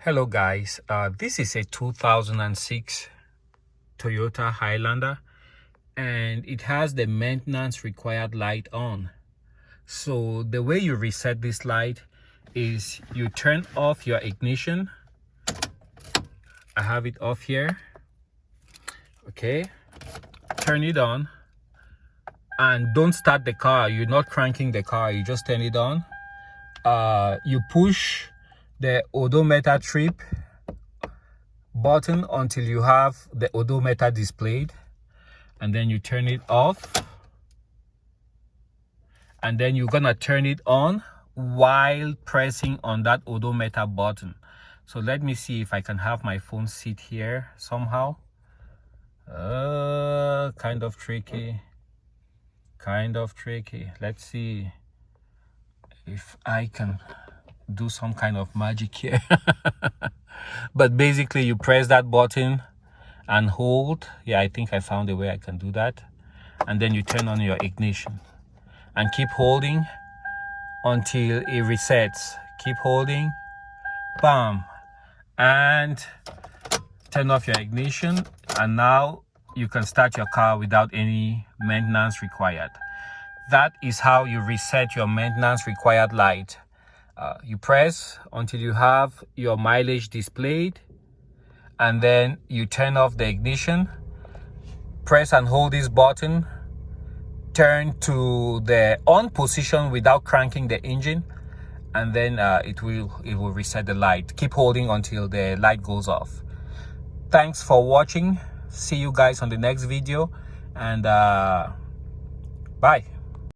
Hello guys, this is a 2006 Toyota Highlander and it has the maintenance required light on. So the way you reset this light is you turn off your ignition. I have it off here. Okay, turn it on and don't start the car. You're not cranking the car, you just turn it on. You push the odometer trip button until you have the odometer displayed, and then you turn it off, and then you're gonna turn it on while pressing on that odometer button. So let me see if I can have my phone sit here somehow. Kind of tricky. Let's see if I can do some kind of magic here. But basically you press that button and hold. Yeah, I think I found a way I can do that. And then you turn on your ignition and keep holding until it resets. Keep holding, bam, and turn off your ignition, and now you can start your car without any maintenance required. That is how you reset your maintenance required light. You press until you have your mileage displayed, and then you turn off the ignition, press and hold this button, turn to the on position without cranking the engine, and then it will reset the light. Keep holding until the light goes off. Thanks for watching. See you guys on the next video, and bye.